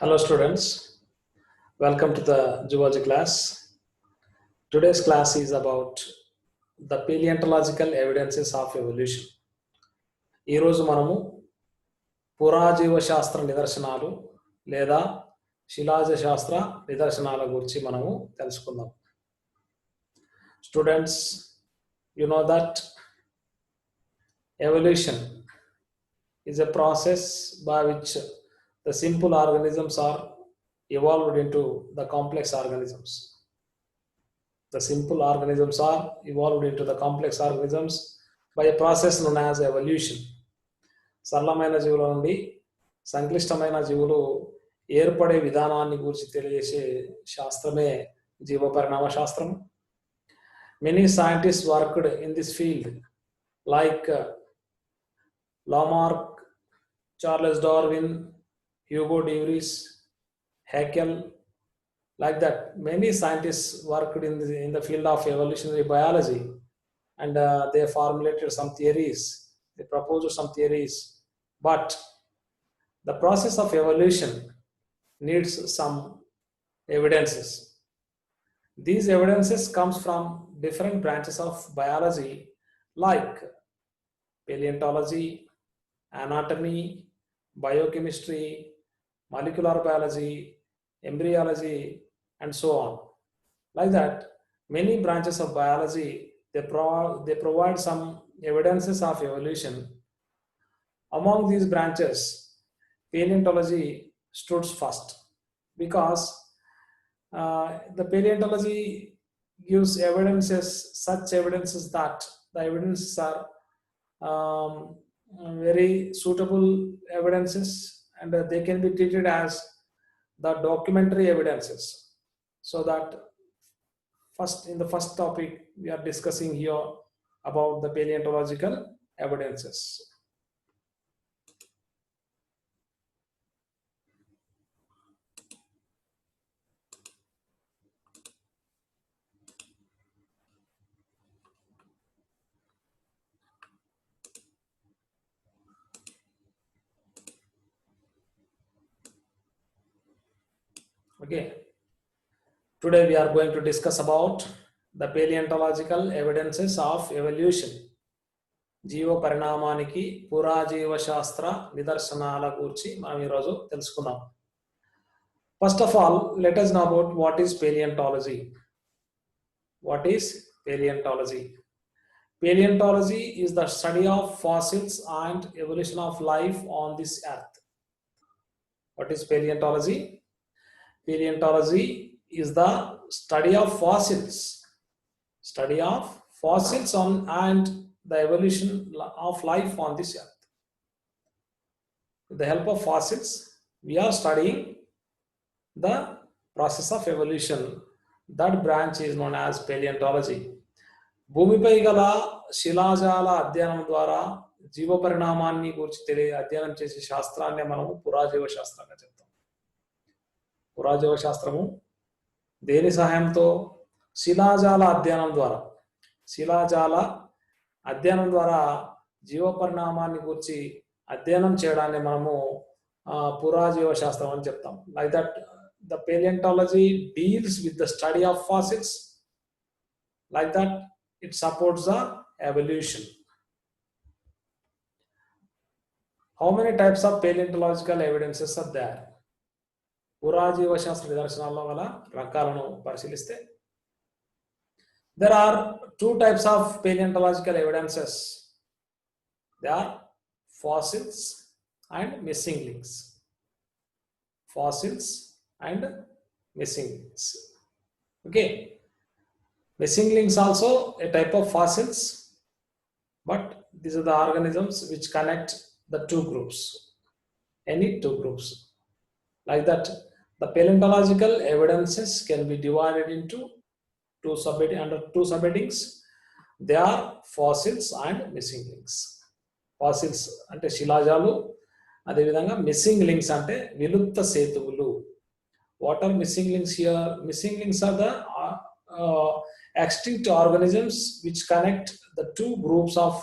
Hello students, welcome to the zoology class. Today's class is about the paleontological evidences of evolution. ఈ రోజు మనము పురాజీవ శాస్త్ర నిదర్శనాలు లేదా శిలాజ శాస్త్ర నిదర్శనాల గురించి మనము తెలుసుకుందాం. Students, you know that evolution is a process by which the simple organisms are evolved into the complex organisms. The simple organisms are evolved into the complex organisms by a process known as evolution. సరళమైన జీవుల నుండి సంక్లిష్టమైన జీవులు ఏర్పడే విధానాన్ని గురించి తెలియజేసే శాస్త్రమే జీవ పరిణామ శాస్త్రం. Many scientists worked in this field like Lamarck, Charles Darwin, Hugo de Vries, Haeckel. Like that, many scientists worked in the field of evolutionary biology, and they formulated some theories, they proposed some theories. But the process of evolution needs some evidences. These evidences comes from different branches of biology like paleontology, anatomy, biochemistry, molecular biology, embryology, and so on. Like that, many branches of biology they provide some evidences of evolution. Among these branches, paleontology stood first because the paleontology gives evidences, such evidences that the evidences are very suitable evidences, and they can be treated as the documentary evidences. So that in the first topic we are discussing here about the paleontological evidences. Okay, today we are going to discuss about the paleontological evidences of evolution. జీవ పరిణామానికి పురాజీవ శాస్త్ర నిదర్శనాల గురించి మనం ఈరోజు తెలుసుకుందాం. First of all, let us know about what is paleontology. What is paleontology? Paleontology is the study of fossils and evolution of life on this earth. What is paleontology? Paleontology is the study of fossils on and the evolution of life on this earth. With the help of fossils, we are studying the process of evolution. That branch is known as paleontology. భూమిపై గల శిలాజాల అధ్యయనం ద్వారా జీవ పరిణామాన్ని గురించి అధ్యయనం చేసే శాస్త్రాన్ని మనము పురాజీవ శాస్త్రంగా చెప్తాం. పురాజీవ శాస్త్రము దేని సహాయంతో? శిలాజాల అధ్యయనం ద్వారా జీవ పరిణామాన్ని గురించి అధ్యయనం చేయడాన్ని మనము పురాజీవ శాస్త్రం అని చెప్తాం. Like that the paleontology deals with the study of fossils. Like that, it supports the evolution. How many types of paleontological evidences are there? పురాజీవ శాస్త్ర నిదర్శనాల్లో గల రకాలను పరిశీలిస్తే there are two types of paleontological evidences. They are fossils and missing links. Fossils and missing links. Okay, missing links also a type of fossils, but these are the organisms which connect the two groups, any two groups. Like that, the paleontological evidences can be divided into under two subheadings. They are fossils and missing links. Fossils ante శిలాజాలు, అదే విధంగా missing links అంటే విలుప్త సేతువులు. What are missing links here? Missing links are the extinct organisms which connect the two groups of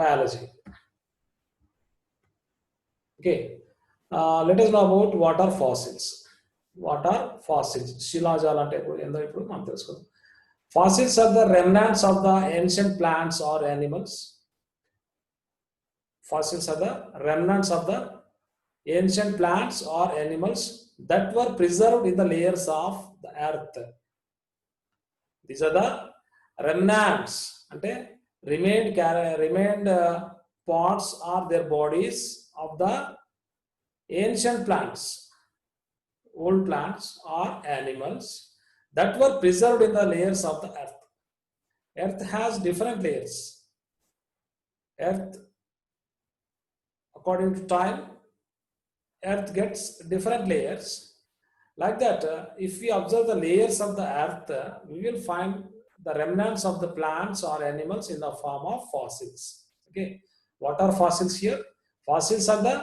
biology. Okay, Let us know about what are fossils. What are fossils? శిలాజాలు అంటే ఏందో ఇప్పుడు మనం తెలుసుకుందాం. Fossils are the remnants of the ancient plants or animals. Fossils are the remnants of the ancient plants or animals that were preserved in the layers of the earth. These are the remnants, ante remained parts or their bodies of the ancient plants, old plants or animals that were preserved in the layers of the earth. Earth has different layers. Earth, according to time, earth gets different layers. Like that, if we observe the layers of the earth, we will find the remnants of the plants or animals in the form of fossils. Okay, what are fossils here? Fossils are the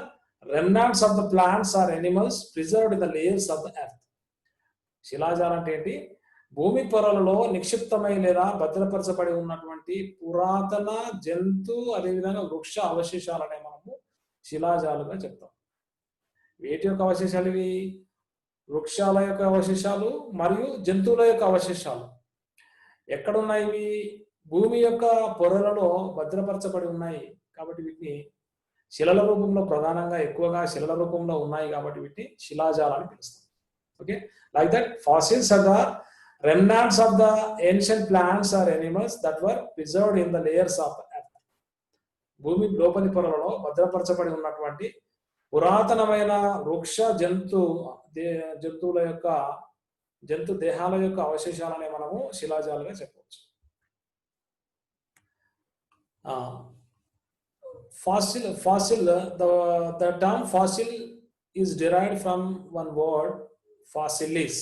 remnants of the plants or animals preserved in the layers of the earth. శిలాజాలం అంటే ఏంటి? భూమి పొరలలో నిక్షిప్తమై లేదా భద్రపరచబడి ఉన్నటువంటి పురాతన జంతు అదేవిధంగా వృక్ష అవశేషాలనే మనము శిలాజాలుగా చెప్తాం. వేటి యొక్క అవశేషాలు ఇవి? వృక్షాల యొక్క అవశేషాలు మరియు జంతువుల యొక్క అవశేషాలు. ఎక్కడున్నాయి ఇవి? భూమి యొక్క పొరలలో భద్రపరచబడి ఉన్నాయి కాబట్టి వీటిని శిలల రూపంలో, ప్రధానంగా ఎక్కువగా శిలల రూపంలో ఉన్నాయి కాబట్టి వీటిని శిలాజాలని పిలుస్తాం. Okay, like that fossils are the remnants of the ancient plants or animals that were preserved in the layers of the earth. భూమి లోపలి పొరలలో భద్రపరచబడి ఉన్నటువంటి పురాతనమైన వృక్ష జంతువుల యొక్క జంతు దేహాల యొక్క అవశేషాలనే మనము శిలాజాలుగా చెప్పవచ్చు. Fossil, the term fossil is derived from one word, fossilis.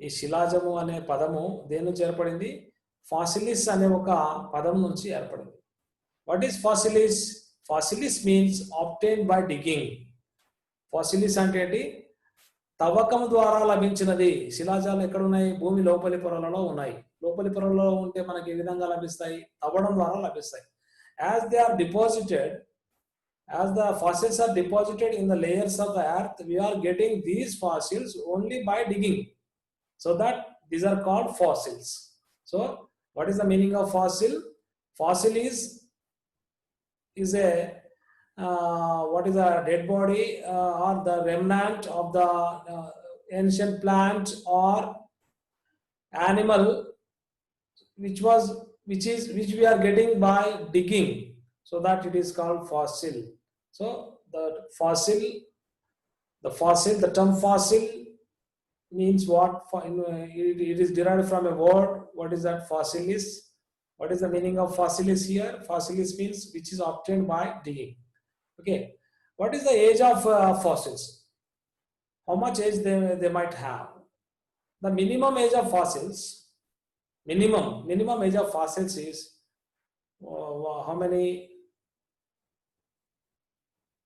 ఈ శిలాజము అనే పదము దేని నుంచి ఏర్పడింది? ఫాసిలిస్ అనే ఒక పదం నుంచి ఏర్పడింది. What is fossilis? Fossilis means obtained by digging. Fossilis అంటే ఏంటి? తవ్వకం ద్వారా లభించినది. శిలాజాలు ఎక్కడ ఉన్నాయి? భూమి లోపలి పొరలలో ఉన్నాయి. లోపలి పొరలలో ఉంటే మనకి ఏ విధంగా లభిస్తాయి? తవ్వడం ద్వారా లభిస్తాయి. As the fossils are deposited in the layers of the earth, we are getting these fossils only by digging. So that these are called fossils. So what is the meaning of fossil? Fossil is a what is a dead body or the remnant of the ancient plant or animal which we are getting by digging, so that it is called fossil. So the term fossil means what? It is derived from a word. What is that? Fossilis. What is the meaning of fossilis here? Fossilis means which is obtained by digging. Okay, what is the age of fossils? How much age they might have? The minimum age of fossils, minimum age of fossils is how many?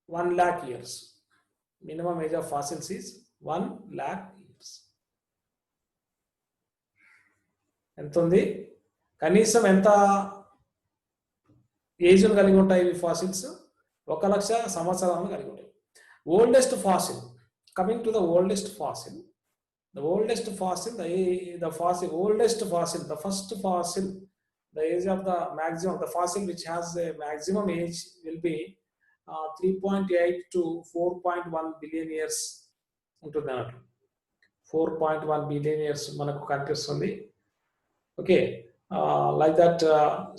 1 lakh years. Minimum age of fossils is 1 lakh years. ఎంత ఉంది? కనీసం ఎంత age కలిగి ఉంటాయి ఇవి fossils? 1,00,000 సంవత్సరాలను కలిగి ఉంటాయి. Oldest fossil, coming to the oldest fossil, the oldest fossil, the first fossil, the age of the maximum, the fossil which has a maximum age will be 3.8 to 4.1 billion years ఉంటుంది అన్నట్టు. 4.1 billion years మనకు కనిపిస్తుంది. Okay, like that,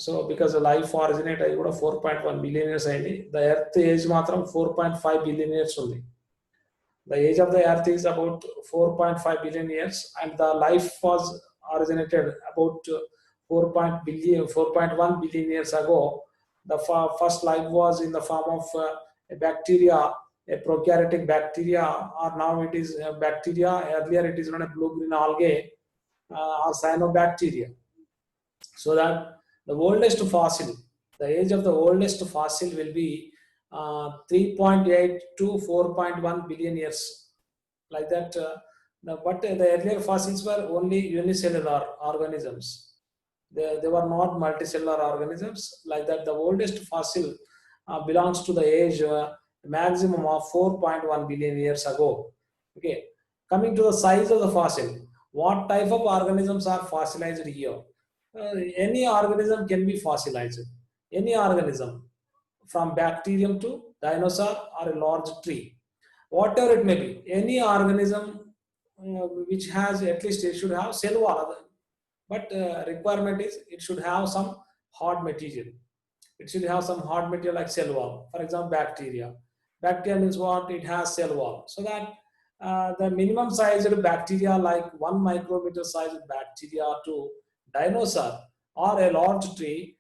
so because the life originate అయ్యి కూడా 4.1 billion years అయింది. The earth age మాత్రం 4.5 billion years ఉంది. The age of the earth is about 4.5 billion years, and the life was originated about 4.1 billion years ago. The first life was in the form of a bacteria, a prokaryotic bacteria, or now it is a bacteria. Earlier it is known as blue-green algae or cyanobacteria. So that the oldest fossil, the age of the oldest fossil will be 3.8 to 4.1 billion years, like that. But the earlier fossils were only unicellular organisms. They were not multicellular organisms. Like that, the oldest fossil belongs to the age a maximum of 4.1 billion years ago. Okay, coming to the size of the fossil, what type of organisms are fossilized here? Any organism can be fossilized, any organism, from bacterium to dinosaur or a large tree, whatever it may be, any organism which has, at least it should have cell wall, but requirement is it should have some hard material. It should have some hard material like cell wall. For example, bacteria. Bacteria means what? It has cell wall. So that the minimum size of bacteria, like 1 micrometer size of bacteria to dinosaur or a large tree,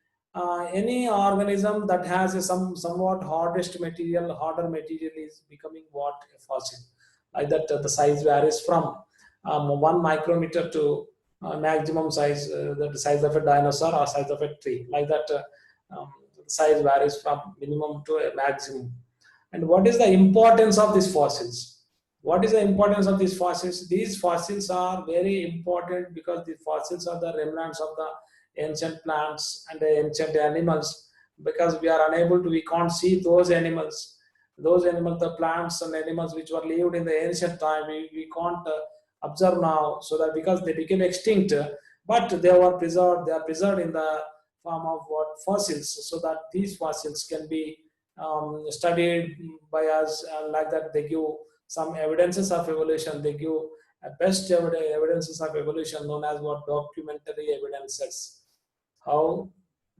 any organism that has a somewhat harder material is becoming what? A fossil. Like that, the size varies from 1 micrometer to maximum size, the size of a dinosaur or size of a tree. Like that, size varies from minimum to a maximum. And what is the importance of these fossils? What is the importance of these fossils? These fossils are very important because the fossils are the remnants of the ancient plants and the ancient animals. Because we can't see those animals, the plants and animals which were lived in the ancient time, we can't observe now, so that because they became extinct, but they are preserved in the form of what? Fossils, so that these fossils can be studied by us, like that they give some evidences of evolution. They give best evidences of evolution, known as what? Documentary evidences. How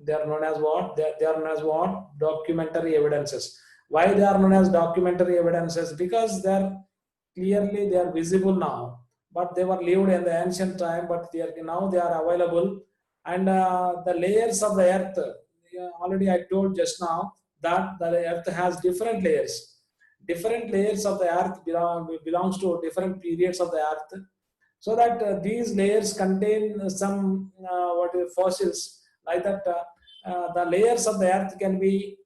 they are known as what? They are known as what? Documentary evidences. Why they are known as documentary evidences? Because they are visible now, but they were lived in the ancient time, but now they are available. And the layers of the earth, already I told just now that the earth has different layers. Different layers of the earth belongs to different periods of the earth, so that these layers contain some fossils. Like that, the layers of the earth can be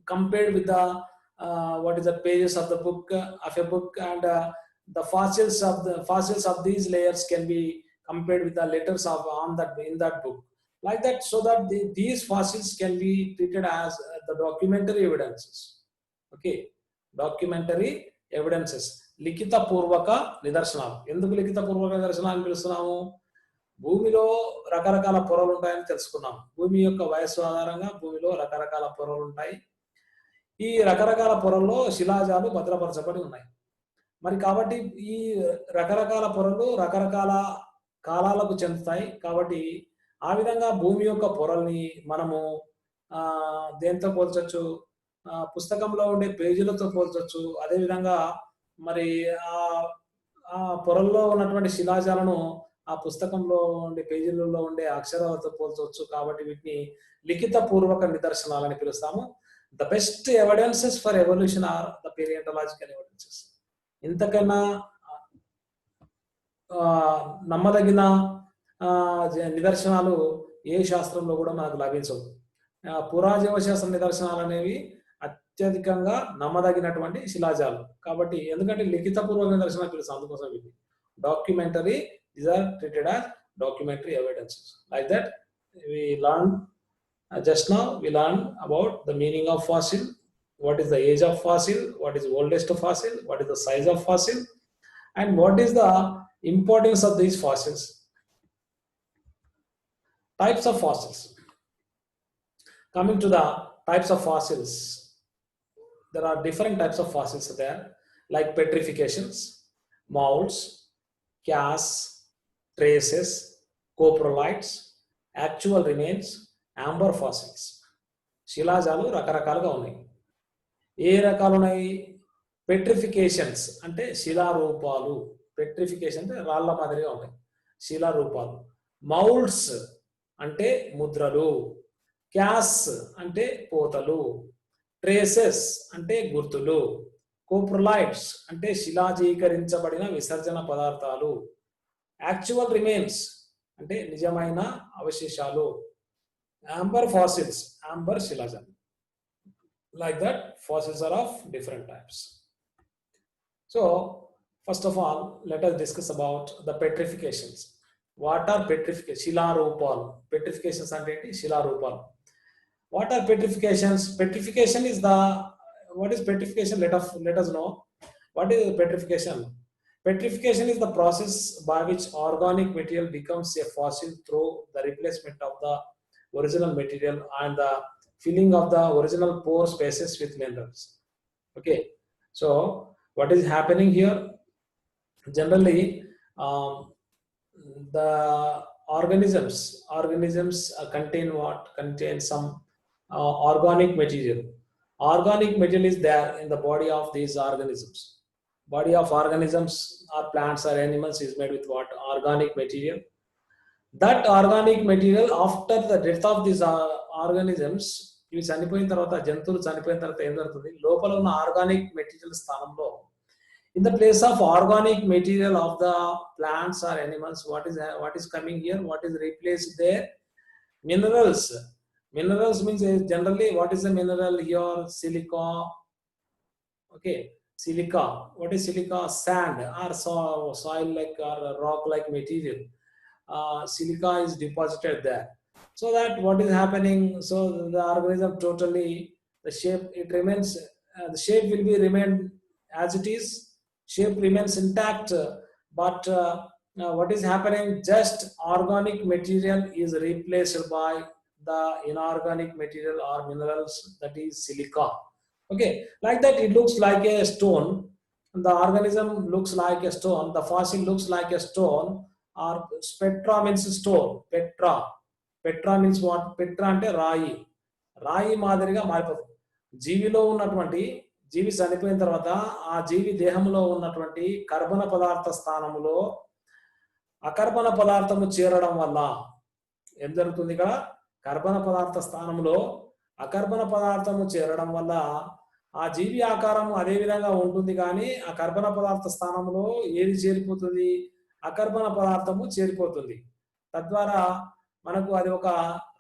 compared with the pages of the book, and the fossils of these layers can be compared with the letters of in that book. Like that, so that these fossils can be treated as the documentary evidences. Okay, documentary evidences. లిఖిత పూర్వక నిదర్శనాలు. ఎందుకు లిఖిత పూర్వక నిదర్శనాలు పిలుస్తున్నాము? భూమిలో రకరకాల పొరలు ఉంటాయని తెలుసుకున్నాం. భూమి యొక్క వయస్సు ఆధారంగా భూమిలో రకరకాల పొరలు ఉంటాయి. ఈ రకరకాల పొరల్లో శిలాజాలు భద్రపరచబడి ఉన్నాయి. మరి కాబట్టి ఈ రకరకాల పొరలు రకరకాల కాలాలకు చెందుతాయి. కాబట్టి ఆ విధంగా భూమి యొక్క పొరల్ని మనము దేంతో పోల్చొచ్చు? పుస్తకంలో ఉండే పేజీలతో పోల్చొచ్చు. అదేవిధంగా మరి ఆ పొరల్లో ఉన్నటువంటి శిలాజాలను ఆ పుస్తకంలో ఉండే పేజీలలో ఉండే అక్షరాలతో పోల్చవచ్చు. కాబట్టి వీటిని లిఖిత పూర్వక నిదర్శనాలని పిలుస్తాము. The best evidences for evolution are the palaeontological evidences. ఇంతకన్నా నమ్మదగిన నిదర్శనాలు ఏ శాస్త్రంలో కూడా మనకు లభించవు. పురాజీవ శాస్త్ర నిదర్శనాలు అనేవి అత్యధికంగా నమ్మదగినటువంటి శిలాజాలు. కాబట్టి ఎందుకంటే లిఖిత పూర్వక నిదర్శనాలు పిలుస్తాం, అందుకోసం ఇది documentary. These are treated as documentary evidences. Like that, we learned just now. We learned about the meaning of fossil. What is the age of fossil? What is the oldest fossil? What is the size of fossil? And what is the importance of these fossils? Types of fossils. Coming to the types of fossils, there are different types of fossils there, like petrifications, molds, casts, traces, coprolites, actual remains, amber fossils. శిలాజాలు రకరకాలుగా ఉన్నాయి. ఏ రకాలు ఉన్నాయి? పెట్రిఫికేషన్స్ అంటే శిలారూపాలు. Petrification అంటే రాళ్ల మాదిరిగా ఉన్నాయి శిలారూపాలు. Moulds అంటే ముద్రలు. క్యాస్ అంటే పోతలు. ట్రేసెస్ అంటే గుర్తులు. కోప్రలైట్స్ అంటే శిలాజీకరించబడిన విసర్జన పదార్థాలు. యాక్చువల్ రిమైన్స్ అంటే నిజమైన అవశేషాలు. amber fossils, amber శిలాజాలు. Like that, fossils are of different types. So first of all, let us discuss about the petrifications. What are petrifications? శిలారూపాలు. పెట్రిఫికేషన్స్ అంటే ఏంటి? శిలారూపాలు. What are petrifications? Petrification is the what is petrification? Let us know. What is petrification? Petrification is the process by which organic material becomes a fossil through the replacement of the original material and the filling of the original pore spaces with minerals. Okay, so what is happening here? Generally, the organisms contain some organic material. Organic material is there in the body of these organisms. Body of organisms or plants or animals is made with what? Organic material. That organic material, after the death of these organisms, ఇవి చనిపోయిన తర్వాత, జంతువులు చనిపోయిన తర్వాత ఏం జరుగుతుంది? లోపల ఉన్న ఆర్గానిక్ మెటీరియల్ స్థానంలో, in the place of organic material of the plants or animals, what is coming here? What is replaced there? Minerals. Minerals means generally what is the mineral here? Silica. Okay, silica. What is silica? Sand or soil like or rock like material. Silica is deposited there. So that what is happening? So the organism totally, the shape, it remains, the shape will be remain as it is. Shape remains intact, but what is happening? Just organic material is replaced by the inorganic material or minerals, that is silica. Okay, like that it looks like a stone. The organism looks like a stone. The fossil looks like a stone. Or spectra means stone. Petra means what? Petra ante రాయి మాదిరిగా మారిపోతుంది. జీవిలో ఉన్నటువంటి, జీవి చనిపోయిన తర్వాత ఆ జీవి దేహంలో ఉన్నటువంటి కర్బన పదార్థ స్థానంలో అకర్బన పదార్థము చేరడం వల్ల ఏం జరుగుతుంది? ఇక్కడ కర్బన పదార్థ స్థానంలో అకర్బన పదార్థము చేరడం వల్ల ఆ జీవి ఆకారం అదే విధంగా ఉంటుంది, కానీ ఆ కర్బన పదార్థ స్థానంలో ఏది చేరిపోతుంది? అకర్బన పదార్థము చేరిపోతుంది. తద్వారా మనకు అది ఒక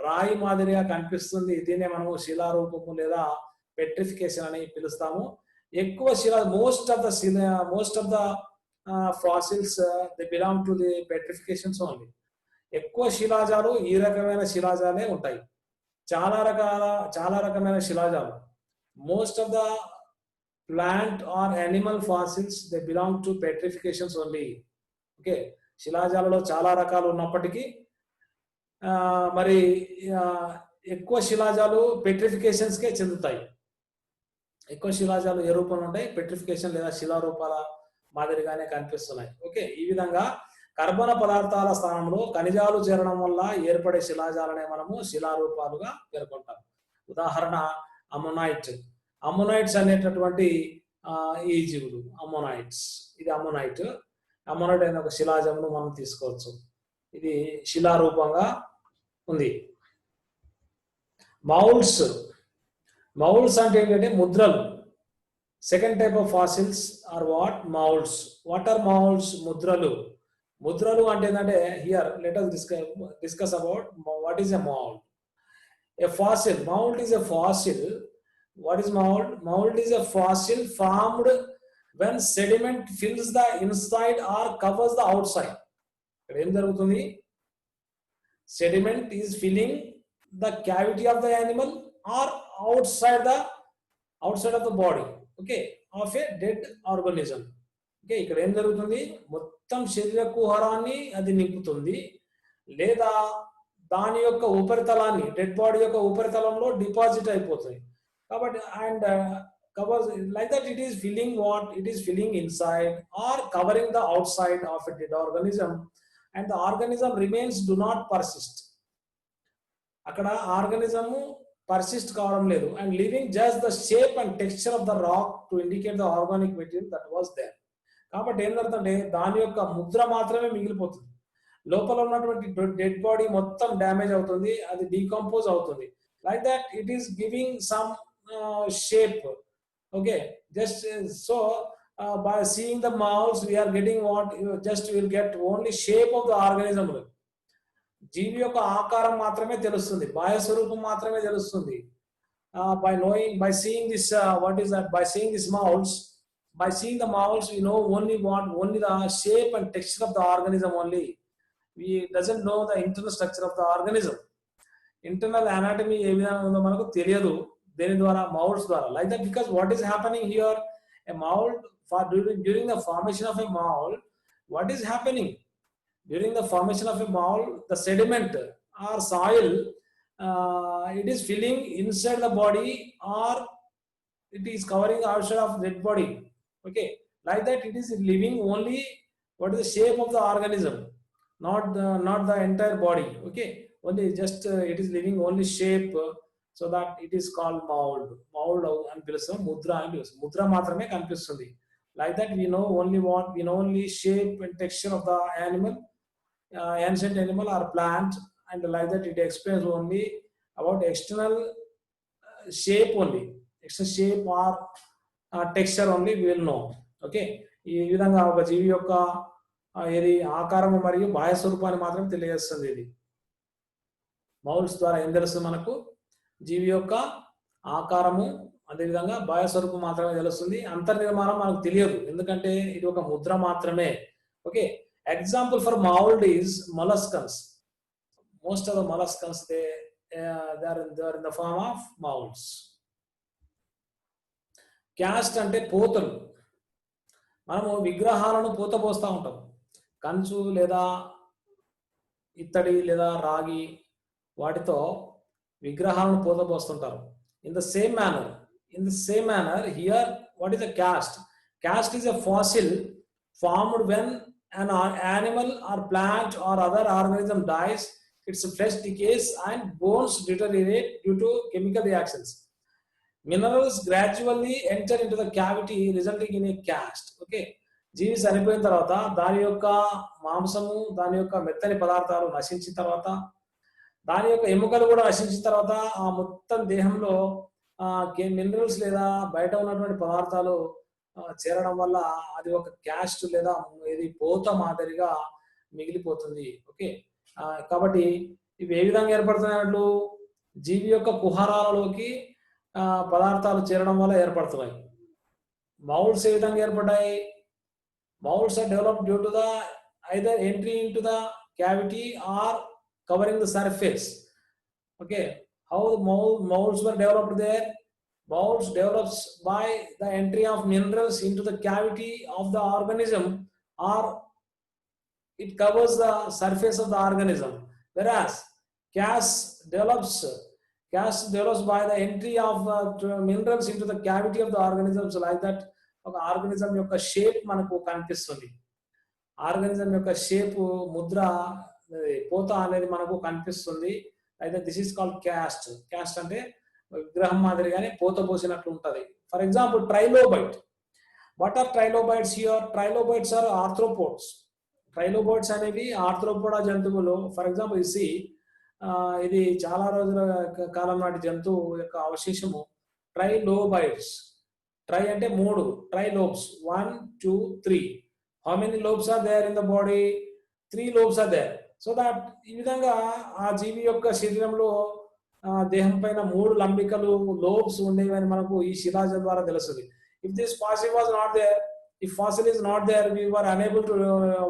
రాయి మాదిరిగా కనిపిస్తుంది. దీన్నే మనము శిలారూపము లేదా పెట్రిఫికేషన్ అని పిలుస్తాము. ఎక్కువ most of the fossils they belong to the petrifications only. ఎక్కువ శిలాజాలు ఈ రకమైన శిలాజాలే ఉంటాయి. చాలా రకమైన శిలాజాలు, most of the plant or animal fossils they belong to petrifications only. Okay, శిలాజాలలో చాలా రకాలు ఉన్నప్పటికీ మరి ఎక్కువ శిలాజాలు పెట్రిఫికేషన్స్కే చెందుతాయి. ఎక్కువ శిలాజాలు ఏ రూపంలో ఉంటాయి? పెట్రిఫికేషన్ లేదా శిలారూపాల మాదిరిగానే కనిపిస్తున్నాయి. ఓకే, ఈ విధంగా కర్బన పదార్థాల స్థానంలో ఖనిజాలు చేరడం వల్ల ఏర్పడే శిలాజాలనే మనము శిలారూపాలుగా పేర్కొంటాం. ఉదాహరణ అమ్మోనైట్స్ అనేటటువంటి ఈ జీవులు అమ్మోనైట్స్. ఇది అమ్మోనైట్ అనే ఒక శిలాజమును మనం తీసుకోవచ్చు. ఇది శిలారూపంగా ఉంది. మౌల్డ్స్ అంటే ఏంటంటే ముద్రలు. Second type of fossils are what? Moulds. What are moulds? ముద్రలు అంటే ఏంటంటే, here let us discuss about what is a mold. A fossil. Mold is a fossil. What is mold? Mold is a fossil formed when sediment fills the inside or covers the outside. ఇక్కడ ఏం జరుగుతుంది? Sediment is filling the cavity of the animal or outside of the body, okay, of a dead organism. Okay, ఇక్కడ ఏం జరుగుతుంది? మొత్తం శరీర కుహరాన్ని అది నింపుతుంది, లేదా దాని యొక్క ఉపరితలాన్ని, డెడ్ బాడీ యొక్క ఉపరితలంలో డిపాజిట్ అయిపోతుంది. కాబట్టి and covers like that, it is filling what? It is filling inside or covering the outside of a dead organism, and the organism remains, do not persist. అక్కడ ఆర్గానిజం పర్సిస్ట్ కావడం లేదు, and living just the shape and texture of the rock to indicate the organic material that was there. కాబట్టి ఏం జరుగుతుందంటే దాని యొక్క ముద్ర మాత్రమే మిగిలిపోతుంది. లోపల ఉన్నటువంటి డెడ్ బాడీ మొత్తం డ్యామేజ్ అవుతుంది, అది డీకంపోజ్ అవుతుంది. Like that it is giving some shape. Okay, just so by seeing the molds we are getting what? Just we will get only shape of the organism. జీవి యొక్క ఆకారం మాత్రమే తెలుస్తుంది, బాహ్య స్వరూపం మాత్రమే తెలుస్తుంది. By seeing this what is that? By seeing these molds, by seeing the molds we know only the shape and texture of the organism only. We doesn't know the internal structure of the organism. Internal anatomy ఏ విధంగా ఉందో మనకు తెలియదు. దేని ద్వారా? Moulds ద్వారా. Like that, because what is happening here, a mold, for during the formation of a mold, what is happening during the formation of a mold? The sediment or soil, it is filling inside the body, or it is covering outside of dead body. Okay, like that, it is living only what is the shape of the organism, not the entire body. Okay, only just it is living only shape, so that it is called mold అని పిలుస్తాం, ముద్ర అని పిలుస్తాం. ముద్ర మాత్రమే కనిపిస్తుంది. Like that, we know only shape and texture of the animal, ancient animal or plant, and like that it explains only about external shape only, external shape or texture only we will know. Okay, ఈ విధంగా ఒక జీవి యొక్క ఇది ఆకారము మరియు బాహ్య స్వరూపాన్ని మాత్రం తెలియజేస్తుంది. ఇది మౌల్డ్స్ ద్వారా ఏం తెలుస్తుంది మనకు? జీవి యొక్క ఆకారము, అదేవిధంగా బాహ్య స్వరూపం మాత్రమే తెలుస్తుంది. అంతర్నిర్మాణం మనకు తెలియదు, ఎందుకంటే ఇది ఒక ముద్ర మాత్రమే. Okay, example for mould is molluscans. Most of the molluscans they are in the form of molds. Caste అంటే పోతలు. మనము విగ్రహాలను పూత పోస్తూ ఉంటాం. కంచు లేదా ఇత్తడి లేదా రాగి వాటితో విగ్రహాలను పూత పోస్తుంటారు. In the same manner here, what is a cast? Cast is a fossil formed when an animal or plant or other organism dies, its flesh decays and bones deteriorate due to chemical reactions. Minerals gradually enter into the cavity, resulting in a cast. Okay, జీవి చనిపోయిన తర్వాత దాని యొక్క మాంసము, దాని యొక్క మెత్తని పదార్థాలు నశించిన తర్వాత, దాని యొక్క ఎముకలు కూడా నశించిన తర్వాత, ఆ మొత్తం దేహంలో మినరల్స్ లేదా బయట ఉన్నటువంటి పదార్థాలు చేరడం వల్ల అది ఒక క్యాస్ట్ లేదా ఇది పోత మాదిరిగా మిగిలిపోతుంది. ఓకే, కాబట్టి ఇవి ఏ విధంగా ఏర్పడుతున్నట్లు? జీవి యొక్క కుహరాలలోకి పదార్థాలు చేరడం వల్ల ఏర్పడుతున్నాయి. మౌల్డ్స్ ఏ విధంగా ఏర్పడ్డాయి? Molds are developed due to the either entry into the cavity or covering the surface. Okay, how the molds were developed there? Molds develops by the entry of minerals into the cavity of the organism, or it covers the surface of the organism. Whereas cast develops by the entry of minerals into the cavity of the organism. So like that, ఒక organism యొక్క shape మనకు కనిపిస్తుంది. Organism యొక్క shape, Mudra, పోత అనేది మనకు కనిపిస్తుంది. అయితే this is called cast. Cast అంటే విగ్రహం మాదిరిగానే పోత పోసినట్లు ఉంటది. For example trilobite. What are trilobites here? Trilobites are arthropods. Trilobites అనేవి ఆర్థ్రోపోడా జంతువులు. ఫర్ ఎగ్జాంపుల్ ఇది చాలా రోజుల కాలం నాటి జంతువు యొక్క అవశేషము ట్రైలోబైట్స్. ట్రై అంటే 3, trilobes, 1, 2, 3. How many lobes are there in the body? 3 lobes are there. So that ఈ విధంగా ఆ జీవి యొక్క శరీరంలో దేహం పైన 3 లంబికలు, లోబ్స్ ఉండేవి అని మనకు ఈ శిలాజం ద్వారా తెలుస్తుంది. If this fossil was not there, if fossil is not there, we were unable to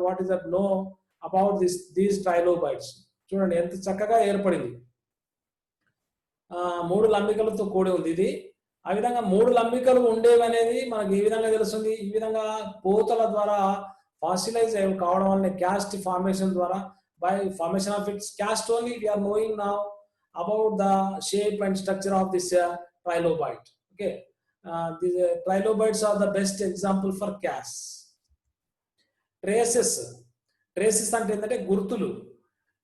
what is that know about these trilobites. చూడండి ఎంత చక్కగా ఏర్పడింది. 3 లంబికలతో కూడి ఉంది ఇది. ఆ విధంగా 3 లంబికలు ఉండేవి అనేది మనకు ఏ విధంగా తెలుస్తుంది? ఈ విధంగా పోతల ద్వారా ఫాసిలైజ్ కావడం వల్ల క్యాస్ట్ ఫార్మేషన్ ద్వారా, by formation of it's caste only we are knowing now about the shape and structure of this trilobite. Okay, these trilobites are the best example for casts. Traces అంటే ఏంటంటే గుర్తులు.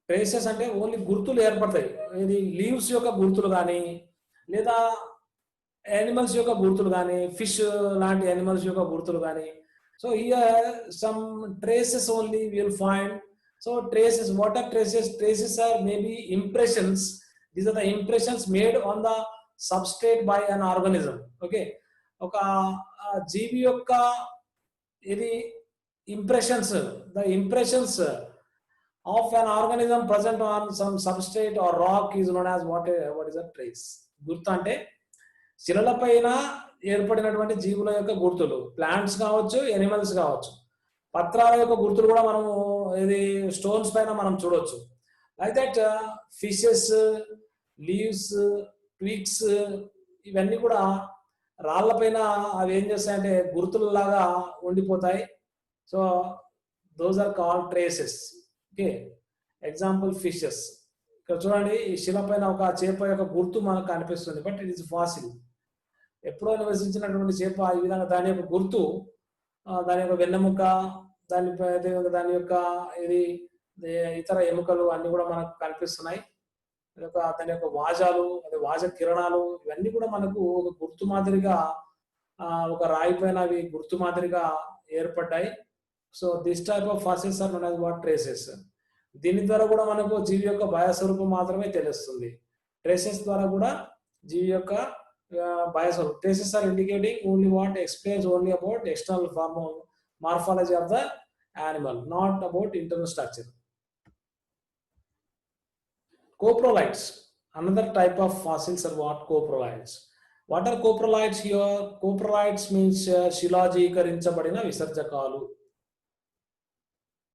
ట్రేసెస్ అంటే only గుర్తులు ఏర్పడతాయి. ఇది leaves యొక్క గుర్తులు కానీ, లేదా యానిమల్స్ యొక్క గుర్తులు కానీ, ఫిష్ లాంటి యానిమల్స్ యొక్క గుర్తులు కానీ. So here some traces only will find. So traces, what are traces? Traces are maybe impressions. These are the impressions made on the substrate by an organism. Okay, ఒక జీవి యొక్క ఇది impressions, the impressions of an organism present on some substrate or rock is known as what is a trace. గుర్తు అంటే శిలలపైన ఏర్పడినటువంటి జీవుల యొక్క గుర్తులు. ప్లాంట్స్ కావచ్చు, ఎనిమల్స్ కావచ్చు. పత్రాల యొక్క గుర్తులు కూడా మనము ఇది స్టోన్స్ పైన మనం చూడొచ్చు. Like that fishes, leaves, twigs, ఇవన్నీ కూడా రాళ్లపైన అవి ఏం చేస్తాయంటే గుర్తులలాగా ఉండిపోతాయి. So those are called traces. Okay, example fishes. ఇక్కడ చూడండి, ఈ శిల పైన ఒక చేప యొక్క గుర్తు మనకు కనిపిస్తుంది, బట్ ఇట్ ఇస్ ఫాసిల్. ఎప్పుడో నివసించినటువంటి చేప ఈ విధంగా దాని యొక్క గుర్తు, దాని యొక్క వెన్నెముక, దాని యొక్క ఇది ఇతర ఎముకలు అన్ని కూడా మనకు కనిపిస్తున్నాయి. దాని యొక్క వాజాలు, అదే వాజ కిరణాలు, ఇవన్నీ కూడా మనకు ఒక గుర్తు మాదిరిగా ఒక రాయి పైన అవి గుర్తు మాదిరిగా ఏర్పడ్డాయి. So this type of fossils are known as what traces. దీని ద్వారా కూడా మనకు జీవి యొక్క బాహ్యస్వరూపం మాత్రమే తెలుస్తుంది. ట్రేసెస్ ద్వారా కూడా జీవి యొక్క బాహ్యస్వరూపం. Traces are indicating only what explains only about external form morphology of the animal, not about internal structure. Coprolites, another type of fossils are what? Coprolites. What are coprolites here? Coprolites means శిలాజీకరించబడిన విసర్జకాలు.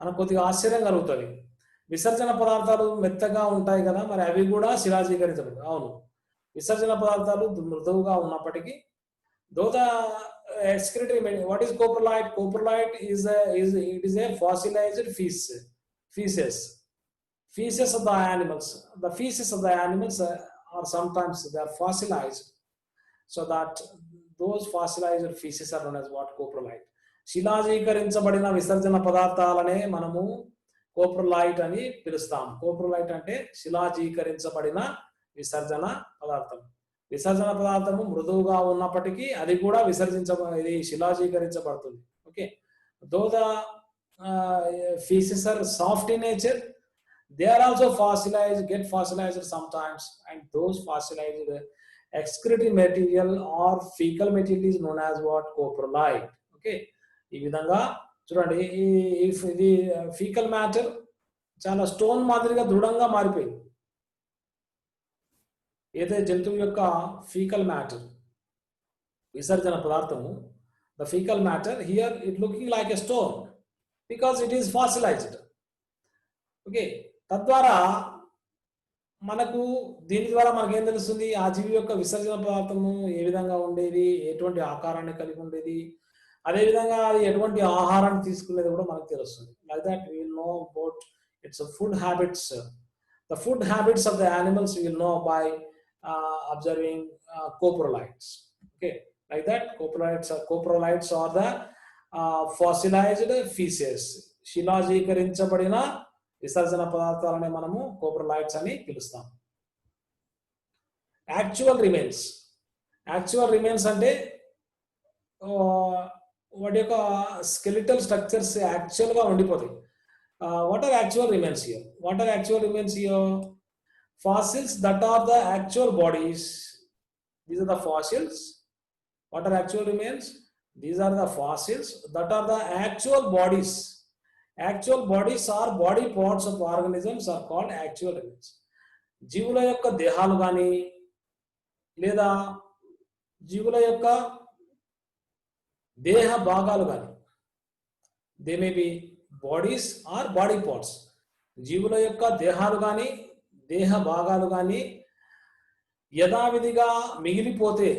మనకు కొద్దిగా ఆశ్చర్యం కలుగుతుంది. విసర్జన పదార్థాలు మెత్తగా ఉంటాయి కదా, మరి అవి కూడా శిలాజీకరించబడి. అవును, విసర్జన పదార్థాలు మృదువుగా ఉన్నప్పటికీ though the excretory medium. What is coprolite? Coprolite is a fossilized feces of the animals. The feces of the animals are sometimes they are fossilized, so that those fossilized feces are known as what? Coprolite. శిలాజీకరించబడిన విసర్జన పదార్థాలనే మనము కోప్రలైట్ అని పిలుస్తాం. కోప్రలైట్ అంటే శిలాజీకరించబడిన విసర్జన పదార్థం. విసర్జన పదార్థము మృదువుగా ఉన్నప్పటికీ అది కూడా ఇది శిలాజీకరించబడుతుంది. Okay, though the feces are soft in nature, they are also get fossilized sometimes, and those fossilized excretory material or fecal material is known as what? Coprolite. Okay, ఈ విధంగా చూడండి, ఇది ఫీకల్ మ్యాటర్ చాలా స్టోన్ మాదిరిగా దృఢంగా మారిపోయింది. ఏదైతే జంతువు యొక్క ఫీకల్ మ్యాటర్ విసర్జన పదార్థము, the faecal matter here it looking like a stone because it is fossilised. Okay, తద్వారా మనకు దీని ద్వారా మనకు ఏం తెలుస్తుంది? ఆ జీవి యొక్క విసర్జన పదార్థము ఏ విధంగా ఉండేది, ఎటువంటి ఆకారాన్ని కలిగి ఉండేది, అదేవిధంగా అది ఎటువంటి ఆహారాన్ని తీసుకునేది కూడా మనకు తెలుస్తుంది. Like that we will know about its food habits. The food habits of the animals we will know by observing coprolites. Okay, like that coprolites are the fossilized feces. శిలాజీకరించబడిన విసర్జన పదార్థాలని మనము కోప్రలైట్స్ అని పిలుస్తాం. యాక్చువల్ రిమైన్స్ అంటే వాటి యొక్క skeletal structures actual గా ఉండిపోతాయి. What are actual remains here? Fossils that are the actual bodies. These are the fossils. What are actual remains? These are the fossils that are the actual bodies. Actual bodies or body parts of organisms are called actual remains. జీవుల యొక్క దేహాలు కానీ లేదా జీవుల యొక్క దేహ భాగాలు కానీ, they may be bodies or body parts. జీవుల యొక్క దేహాలు కానీ దేహ భాగాలు కానీ యథావిధిగా మిగిలిపోతే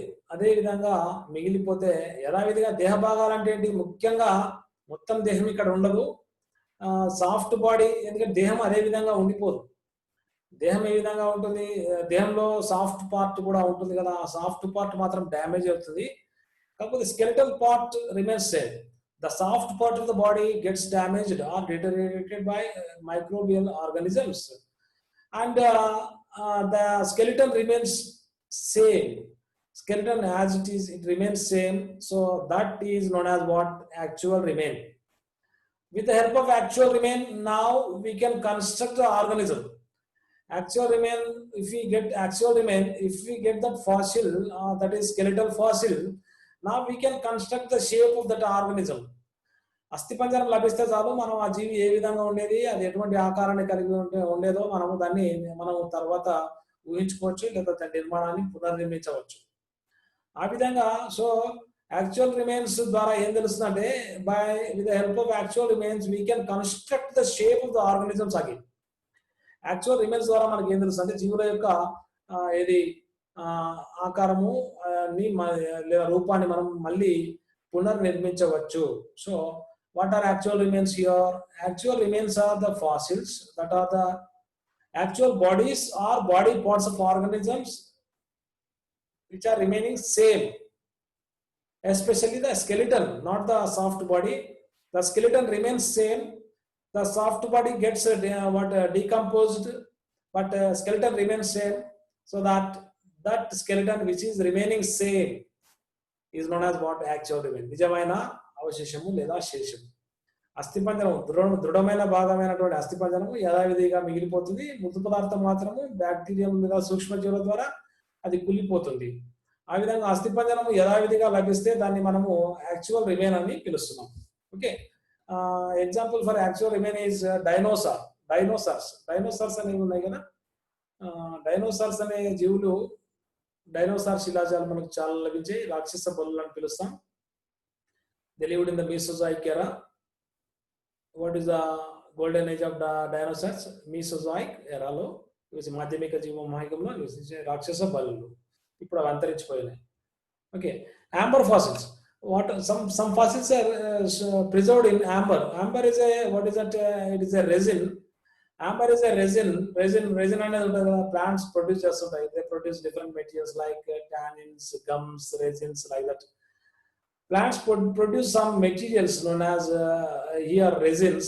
యథావిధిగా దేహ భాగాలు అంటే ఏంటి? ముఖ్యంగా మొత్తం దేహం ఇక్కడ ఉండదు, సాఫ్ట్ బాడీ. ఎందుకంటే దేహం అదే విధంగా ఉండిపోదు. దేహం ఏ విధంగా ఉంటుంది? దేహంలో సాఫ్ట్ పార్ట్ కూడా ఉంటుంది కదా, ఆ సాఫ్ట్ పార్ట్ మాత్రం డ్యామేజ్ అవుతుంది. కాకపోతే skeletal part remains same. The soft part of the body gets damaged or deteriorated by microbial organisms, and the skeleton remains same. Skeleton as it is, it remains same. So that is known as what? Actual remain. With the help of actual remain, now we can construct the organism. Actual remain, if we get that fossil, that is skeletal fossil, now we can construct the shape of that organism. అస్థిపంజరం లభిస్తే చాలు, మనం ఆ జీవి ఏ విధంగా ఉండేది, అది ఎటువంటి ఆకారాన్ని కలిగి ఉండేదో మనం తర్వాత ఊహించుకోవచ్చు, లేదా దాని నిర్మాణాన్ని పునర్నిర్మించవచ్చు. ఆ విధంగా సో యాక్చువల్ రిమైన్స్ ద్వారా ఏం తెలుస్తుందంటే, with the help of actual remains we can construct the shape of the organisms again. Actual remains ద్వారా మనకి ఏం తెలుస్తుంది అంటే జీవుల యొక్క ఆకారము లేదా రూపాన్ని మనం మళ్ళీ పునర్నిర్మించవచ్చు. So what are actual remains here? Actual remains are the fossils that are the actual bodies or body parts of organisms which are remaining same, especially the skeleton, not the soft body. The skeleton remains same. The soft body gets decomposed, but skeleton remains same. So that skeleton which is remaining same is known as what? Actual remain. నిజమైన అవశేషము లేదా శేషము. అస్థిపంజరం దృఢమైన భాగమైనటువంటి అస్థిపంజరము యథావిధిగా మిగిలిపోతుంది. మృదు పదార్థం మాత్రము bacteria లేదా సూక్ష్మజీవుల ద్వారా అది కుళ్ళిపోతుంది. ఆ విధంగా అస్థిపంజరము యథావిధిగా లభిస్తే దాన్ని మనము యాక్చువల్ రిమైన్ అని పిలుస్తున్నాం. Okay, example for actual remain is dinosaurs అనేవి ఉన్నాయి కదా. డైనోసార్స్ అనే జీవులు, డైనోసార్ శిలాజాలు మనకు చాలా లభించాయి. రాక్షస బలులు అని పిలుస్తాం. They lived in the Mesozoic era. What is the golden age of the dinosaurs? Mesozoic ఎరాలో మాధ్యమిక జీవమాహికంలో నివసించే రాక్షస బలులు. ఇప్పుడు అవి అంతరించిపోయినాయి. Okay, amber fossils. Some fossils are preserved in amber. Amber is a, what is that? It is a resin. Amber is a resin అనేది plants produce చేస్తుంటాయి. They produce different materials like tannins, gums, resins, like that. Plants produce some materials known as here resins.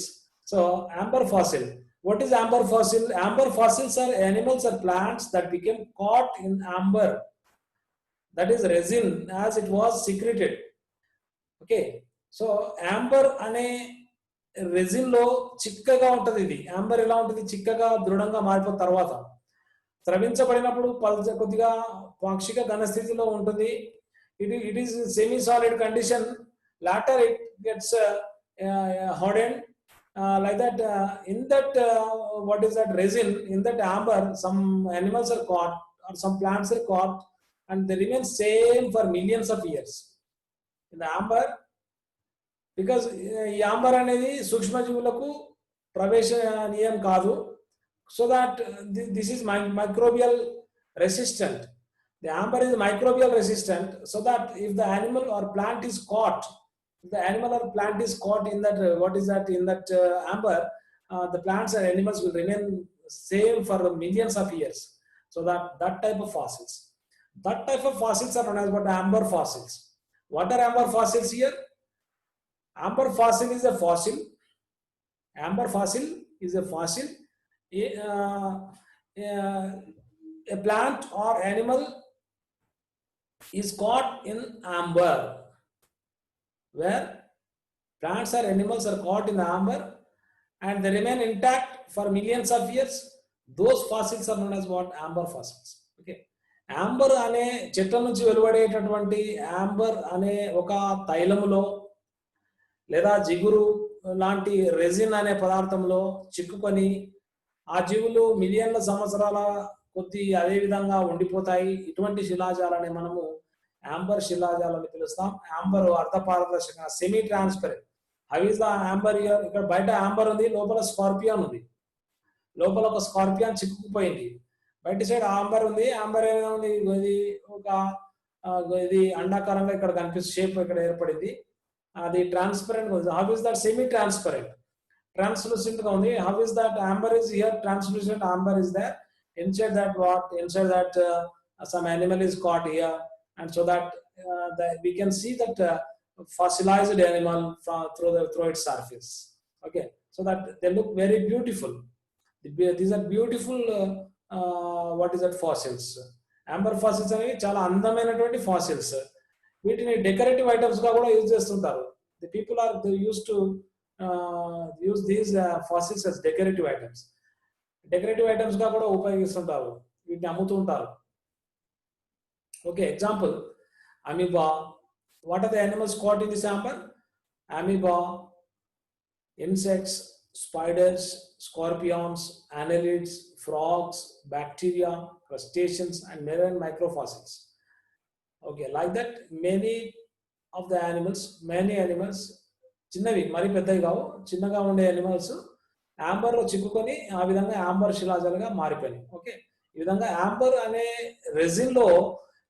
So amber fossil. What is amber fossil? Amber fossils are animals or plants that became caught in amber. That is resin as it was secreted. Okay, so Amber అనే resin లో చిక్కగా ఉంటుంది. ఇది యాంబర్ ఎలా ఉంటుంది? చిక్కగా దృఢంగా మారిపోయిన తర్వాత స్రవించబడినప్పుడు కొద్దిగా పాక్షిక ఘనస్థితిలో ఉంటుంది. It is semi solid condition. Later it gets hardened like that. In that what is that resin? In that amber, some animals are caught or some plants are caught, and they remain same for millions of years in the amber, because ఈ amber అనేది సూక్ష్మజీవులకు ప్రవేశనీయం కాదు. So that this is microbial resistant. The amber is microbial resistant, so that if the animal or plant is caught, if the animal or plant is caught in that what is that in that amber, the plants and animals will remain same for millions of years. So that type of fossils. That type of fossils are known as what? Amber fossils. What are amber fossils here? Amber fossil is a fossil. Amber fossil is a fossil. A plant or animal is caught in amber. Where plants or animals are caught in amber and they remain intact for millions of years, those fossils are known as what? Amber fossils. Okay. Amber అనే చెట్ల నుంచి వెలువడేటటువంటి యాంబర్ అనే ఒక తైలములో లేదా జిగురు లాంటి resin అనే పదార్థంలో చిక్కుకొని ఆ జీవులు మిలియన్ల సంవత్సరాల కొద్ది అదే విధంగా ఉండిపోతాయి. ఇటువంటి శిలాజాలని మనము యాంబర్ శిలాజాలని పిలుస్తాం. యాంబర్ అర్ధపారదర్శక, semi transparent. How is the amber here? ఇక్కడ బయట యాంబర్ ఉంది, లోపల స్కార్పియాన్ ఉంది. లోపల ఒక స్కార్పియాన్ చిక్కుకుపోయింది. బయట సైడ్ ఆంబర్ ఉంది. ఆంబర్ ఏమైంది? ఇది ఒక ఇది అండాకారంగా ఇక్కడ కనిపిస్తుంది, షేప్ ఇక్కడ ఏర్పడింది. అది ట్రాన్స్పరెంట్ గా ఉంది. How is that? Semi transparent, translucent గా ఉంది. How is that? Amber is here, translucent amber is there. Inside that what? Inside that some animal is caught here, and so that we can see that fossilized animal through its surface. Okay, so that they look very beautiful. These are beautiful what is that? Fossils. Amber fossils అనేవి చాలా అందమైనటువంటి fossils. వీటిని decorative items గా కూడా use చేస్తుంటారు. The people are they used to use these fossils as decorative items. Decorative items గా కూడా ఉపయోగిస్తుంటారు, వీటిని అమ్ముతూ ఉంటారు. Okay, example amoeba. What are the animals caught in this amber? Amoeba, insects, spiders, scorpions, annelids, frogs, bacteria, crustaceans, and marine microfossils. Okay, like that, many animals, చిన్నవి మరి పెద్దవి కావు, చిన్నగా ఉండే యానిమల్స్ యాంబర్ లో చిక్కుకొని ఆ విధంగా యాంబర్ శిలాజాలుగా మారిపోయినాయి. ఓకే, ఈ విధంగా యాంబర్ అనే రెజిన్ లో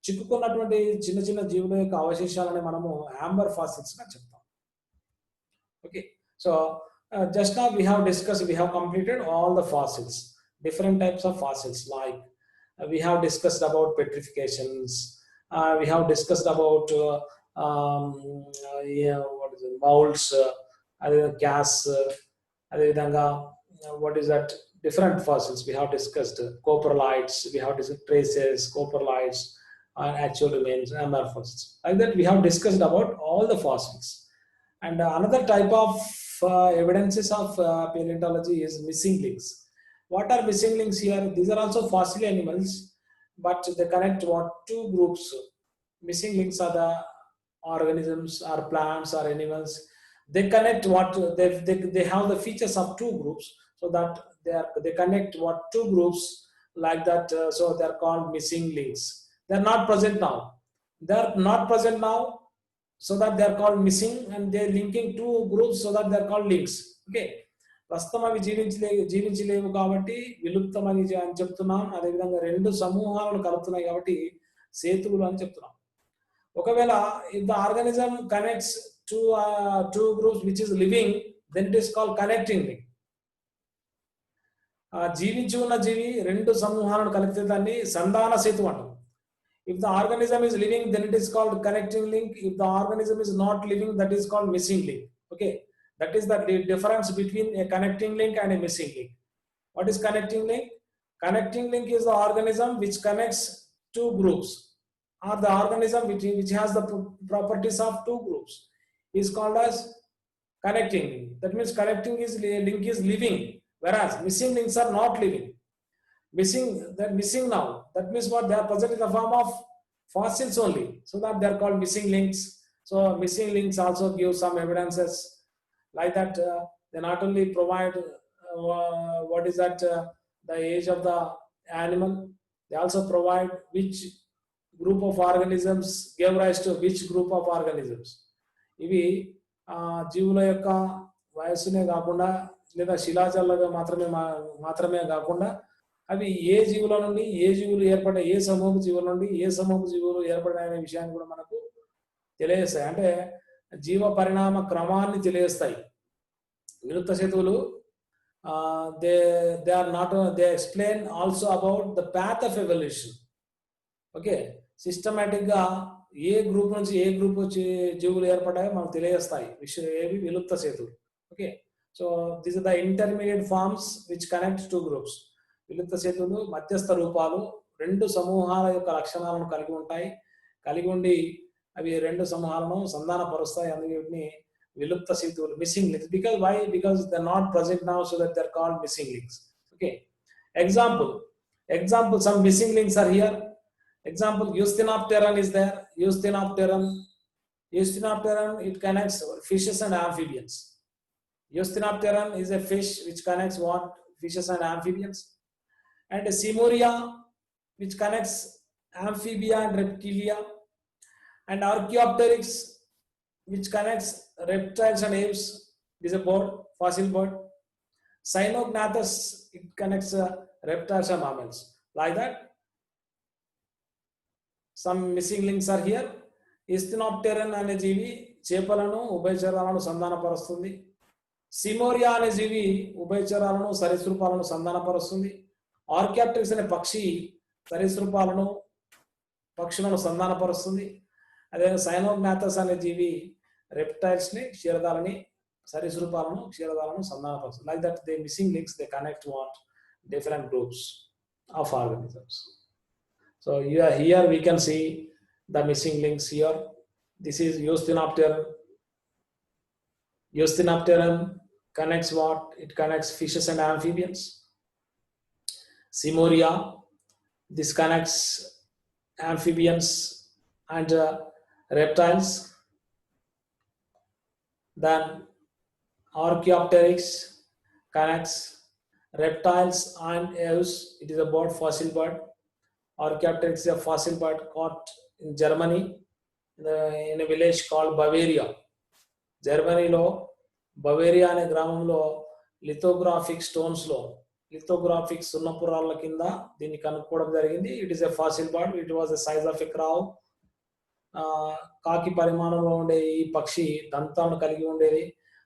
చిక్కుకున్నటువంటి చిన్న చిన్న జీవుల యొక్క అవశేషాలని మనము యాంబర్ ఫాసిల్స్ గా చెప్తాం. Okay, so just now we have completed all the fossils, different types of fossils, like we have discussed about petrifications, we have discussed about what is it, molds, gas, what is that, different fossils we have discussed, coprolites, we have discussed traces, coprolites, and actual remains, amber fossils. Like that we have discussed about all the fossils. And another type of evidences of paleontology is missing links. What are missing links here? These are also fossil animals, but they connect what two groups. Missing links are the organisms or plants or animals. They connect what they have the features of two groups, so that they connect what two groups like that. So they are called missing links. They are not present now. They are not present now, so that they are called missing, and they are linking two groups, so that they are called links. Okay, ప్రస్తుతం అవి జీవించలేవు కాబట్టి విలుప్తం అని చెప్తున్నాం. అదేవిధంగా రెండు సమూహాలను కలుపుతున్నాయి కాబట్టి సేతువులు అని చెప్తున్నాం. ఒకవేళ if the organism connects to two groups which is living, then it is called connecting link. జీవించి ఉన్న జీవి రెండు సమూహాలను కలిపితే దాన్ని సంధాన సేతు అంటాం. If the organism is living, then it is called connecting link. If the organism is not living, that is called missing link. Okay, that is the difference between a connecting link and a missing link. What is connecting link? Connecting link is the organism which connects two groups, or the organism which has the properties of two groups is called as connecting link. That means connecting link is living, whereas missing links are not living. Missing now, that means what, they are present in the form of fossils only, so that they are called missing links. So missing links also give some evidences like that. They not only provide what is that, the age of the animal, they also provide which group of organisms gave rise to which group of organisms. ఇవి జీవుల యొక్క వయస్సునే కాకుండా లేదా శిలాజాలుగా మాత్రమే కాకుండా అవి ఏ జీవుల నుండి ఏ జీవులు ఏర్పడ్డాయి, ఏ సమూహ జీవుల నుండి ఏ సమూహ జీవులు ఏర్పడినాయనే విషయాన్ని కూడా మనకు తెలియజేస్తాయి. అంటే జీవ పరిణామ క్రమాన్ని తెలియజేస్తాయి. విలుప్త సేతువులు they explain also about the path of evolution. Okay, systematic గా ఏ గ్రూప్ నుంచి ఏ గ్రూప్ వచ్చి జీవులు ఏర్పడ్డాయో మనకు తెలియజేస్తాయి ఏవి విలుప్త సేతువులు. Okay, so this are the intermediate forms which connect two groups. విలుప్త సేతువులు మధ్యస్థ రూపాలు రెండు సమూహాల యొక్క లక్షణాలను కలిగి ఉండి అవి రెండు సమూహాలను సంధానపరుస్తాయి. అందుకే వీటిని విలుప్త సేతువులు, missing links. Because they are not present now, so that they are called missing links. Okay, example, some missing links are here. Example, Eusthenopteran is there. Eusthenopteran, it connects fishes and amphibians. Eusthenopteran is a fish which connects what? Fishes and amphibians. And Simoria, which connects amphibia and reptilia. And Archaeopteryx, which connects reptiles and apes. It is a bird, fossil bird. Cynognathus, it connects reptiles and mammals. Like that, some missing links are here. Eusthenopteran అనే జీవి చేపలను ఉభయచరాలను సంధానపరుస్తుంది. సిమోరియా అనే జీవి ఉభయచరాలను సరీసృపాలను సంధానపరుస్తుంది. ఆర్కియాప్టెరిక్స్ అనే పక్షి పక్షులను సంధానపరుస్తుంది. అదే సైనోగ్నాథస్ అనే జీవి reptiles ని క్షీరదాలని సరీసృపాలను సంధానపరుస్తుంది. Like that they missing links, they connect what different groups of organisms. So here we can see the missing links here. This is Eusthenopteran. Eusthenopteran connects what? It connects fishes and amphibians. Simoria, this connects amphibians and reptiles. Then Archaeopteryx connects reptiles and aves. It is a bird, fossil bird. Archaeopteryx is a fossil bird caught in Germany in a village called Bavaria. జర్మనీలో Bavaria అనే గ్రామంలో lithographic stones లో lithographic సున్నపురాల కింద దీన్ని కనుక్కోవడం జరిగింది. It is a fossil bird. It was a size of a crow. కాకి పరిమాణంలో ఉండే ఈ పక్షి దంతాలను కలిగి ఉండేది.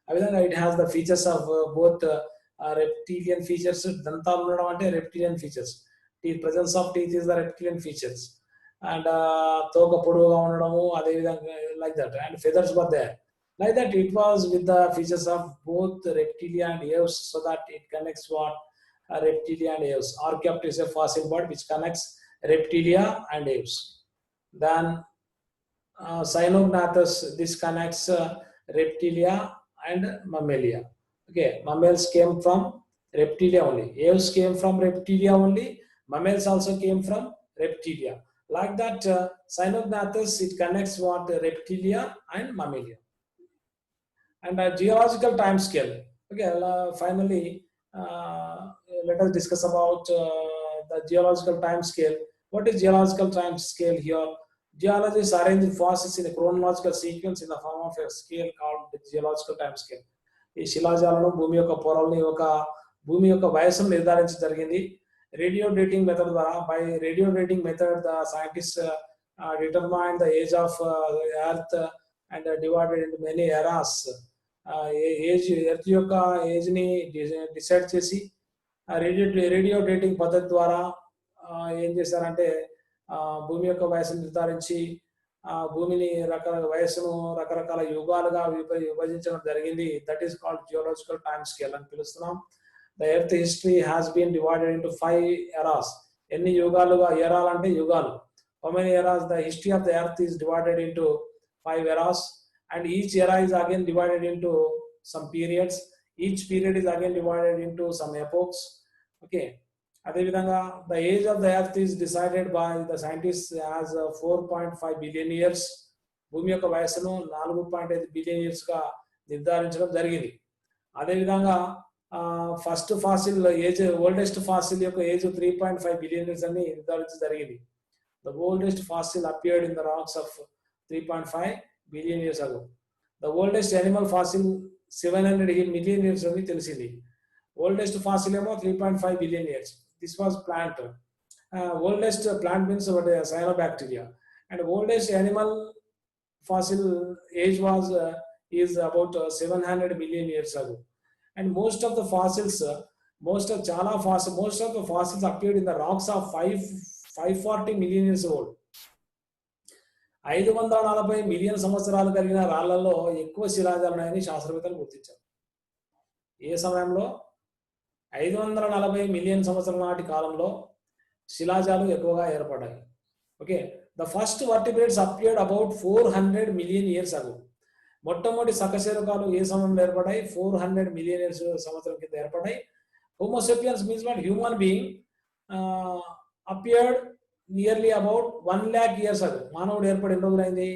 ఆ విధంగా it has the features of both reptilian features. దంతాలు ఉండడం అంటే reptilian features. Presence of teeth is the reptilian features. And తోక పొడవుగా ఉండడము, అదే విధంగా like that. And feathers were there. Like that, it was with the features of both reptilia and aves, so that it connects what reptilia and aves. Archaeopteryx is a fossil bird which connects reptilia and aves. Then Cyanognathes, this connects reptilia and mammalia. Okay, mammals came from reptilia only. Aves came from reptilia only. Mammals also came from reptilia. Like that, Cyanognathes, it connects what reptilia and mammalia. And a geological time scale. Okay, finally, let us discuss about the geological time scale. What is geological time scale here? Geologists arrange fossils in a chronological sequence in the form of a scale called the geological time scale. ఈ శిలాజాలను భూమి యొక్క పొరల్ని భూమి యొక్క వయస్సును నిర్ధారించడం జరిగింది. Radio dating method ద్వారా. By radio dating method the scientist determine the age of earth and divided into many eras. Age earth యొక్క ఏజ్ ని డిసైడ్ చేసి రేడియో డేటింగ్ పద్ధతి ద్వారా ఏం చేశారంటే భూమి యొక్క వయసును నిర్ధారించి భూమిని వయసును రకరకాల యుగాలుగా విభజించడం జరిగింది. That is called geological time scale అని పిలుస్తున్నాం. The earth history has been divided into 5 eras. ఎన్ని యుగాలుగా? ఎరాలు అంటే యుగాలు. How many eras? The history of the earth is divided into 5 eras, and each era is again divided into some periods. Each period is again divided into some epochs. Okay, ade vidhanga the age of the earth is decided by the scientists as 4.5 billion years. భూమి యొక్క వయస్సును 4.5 billion years గా నిర్ధారించడం జరిగింది. అదే విధంగా first fossil age, oldest fossil యొక్క age 3.5 billion years అని నిర్ధారించడం జరిగింది. The oldest fossil appeared in the rocks of 3.5 billion years ago. The oldest animal fossil 700 million years అని తెలిసింది. Oldest fossil ఏమో 3.5 billion years. This was plant. Oldest plant means what? Cyanobacteria. And oldest animal fossil age was is about 700 million years ago. And most of the fossils most of the fossils appeared in the rocks of 540 million years old. 540 million సంవత్సరాలు కలిగిన రాళ్లలో ఎక్కువ శిలాజాలు ఉన్నాయని శాస్త్రవేత్తలు గుర్తించారు. ఏ సమయంలో? 540 million సంవత్సరాల నాటి కాలంలో శిలాజాలు ఎక్కువగా ఏర్పడ్డాయి. Okay, the first vertebrates appeared about 400 million years ago. మొట్టమొదటి సకశేరుకాలు ఏ సమయంలో ఏర్పడ్డాయి? 400 మిలియన్ ఇయర్స్ సంవత్సరం కింద ఏర్పడ్డాయి. Homo sapiens means what? Human being appeared nearly about 1 lakh years ago. మానవుడు ఏర్పడి ఎన్ని రోజులైంది?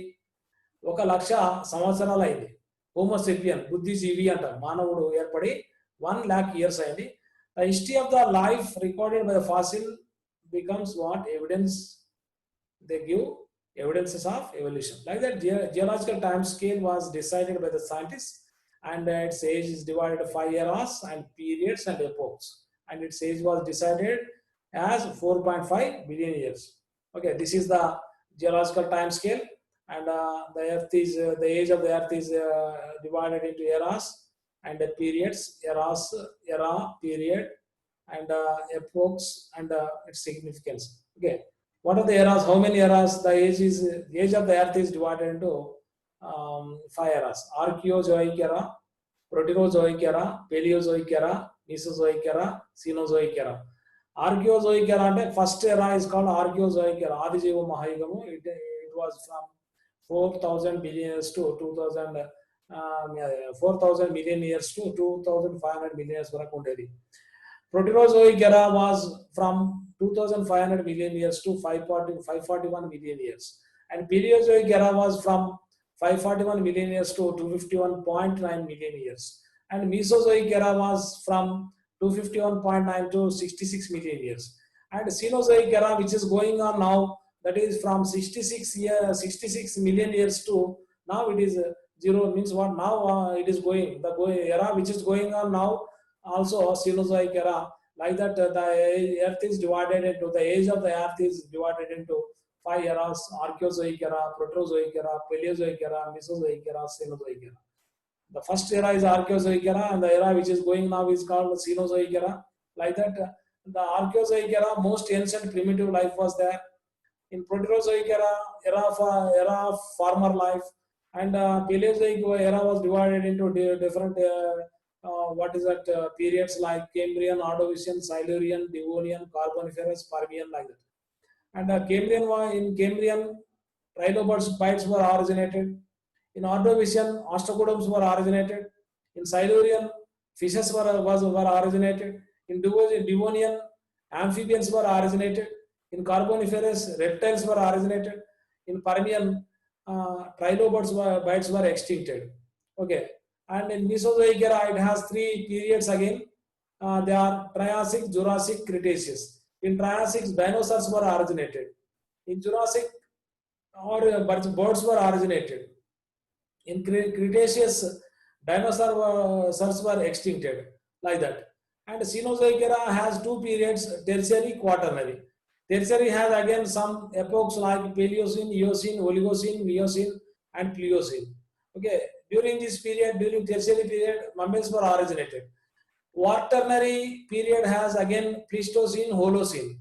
1,00,000 సంవత్సరాలు అయింది. హోమోసేపియన్, బుద్ధిజీవి అంటారు. మానవుడు ఏర్పడి 1 lakh years అయింది. The history of the life recorded by the fossil becomes what? Evidence. They give evidences of evolution. Like that, geological time scale was decided by the scientists, and its age is divided into 5 eras and periods and epochs. And its age was decided as 4.5 billion years. Okay, this is the geological time scale, and the earth is the age of the earth is divided into eras and periods. Eras, era, period, and epochs, and its significance. Okay, what are the eras? How many eras? The age of the earth is divided into 5 eras: Archaeozoic era, Proterozoic era, Paleozoic era, Mesozoic era, Cenozoic era. Archaeozoic era అంటే first ఎరా is called Archaeozoic era. ఆదిజీవ మహాయుగము. It was from 4,000 billion years to 4,000 million years to 2,500 million years వరకు ఉండేది. Proterozoic era was from 2,500 million years to 541 million years. And Paleozoic era was from 541 million years to 251.9 million years. And Mesozoic era was from 251.9 to 66 million years. And Cenozoic era, which is going on now, that is from 66 million years to now it is 0, means what? Now it is going, the era which is going on now, also Cenozoic era, Like that, the Earth is divided into, the age of the Earth is divided into 5 eras: Archaeozoic era, Proterozoic era, Paleozoic era, Mesozoic era, Cenozoic era. The first era is Archaeozoic era, and the era which is going now is called Cenozoic era. Like that, the Archaeozoic era, most ancient primitive life was there. In Proterozoic era of farmer life, and Paleozoic era was divided into different what is that periods like Cambrian, Ordovician, Silurian, Devonian, Carboniferous, Permian, like that. And in Cambrian, trilobites bites were originated. In Ordovician, ostracoderms were originated. In Silurian, fishes were originated. In Devonian, amphibians were originated. In Carboniferous, reptiles were originated. In Permian, trilobites were extincted. Okay. And in Mesozoic era, it has 3 periods again. They are Triassic, Jurassic, Cretaceous. In Triassic, dinosaurs were originated. In Jurassic, birds were originated. In Cretaceous, dinosaurs were extincted. Like that. And Cenozoic era has 2 periods: Tertiary, Quaternary. Tertiary has again some epochs like Paleocene, Eocene, Oligocene, Miocene, and Pliocene. Okay, during this period, during Tertiary period, mammals were originated. Quaternary period has again Pleistocene, Holocene.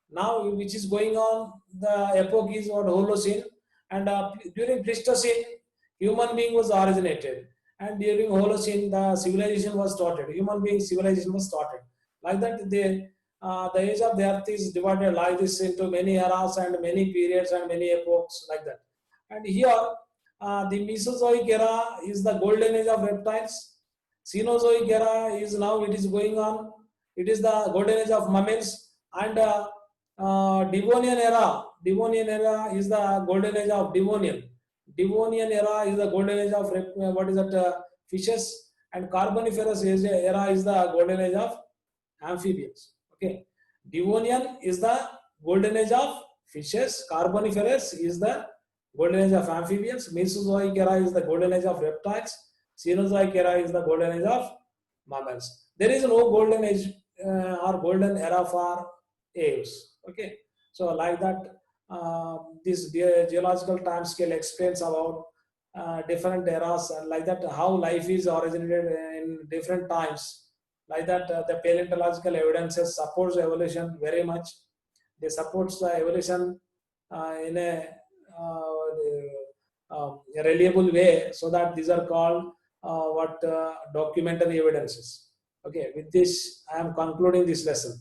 Now, which is going on, the epoch is what Holocene, and during Pleistocene, human being was originated, and during Holocene, the civilization was started. Human being civilization was started. Like that, the age of the Earth is divided like this into many eras and many periods and many epochs, like that. And here, the Mesozoic era is the golden age of reptiles. Cenozoic era is now, it is going on. It is the golden age of mammals. And Devonian era is the golden age of Devonian. Devonian era is the golden age of fishes. And Carboniferous era is the golden age of amphibians. Okay, Devonian is the golden age of fishes. Carboniferous is the golden age of amphibians. Mesozoic era is the golden age of reptiles. Cenozoic era is the golden age of mammals. There is no golden age or golden era for apes. Okay, so like that, this geological time scale explains about different eras, and like that how life is originated in different times. Like that, the paleontological evidences supports evolution very much. They supports the evolution in a reliable way, so that these are called documentary evidences. Okay, with this I am concluding this lesson.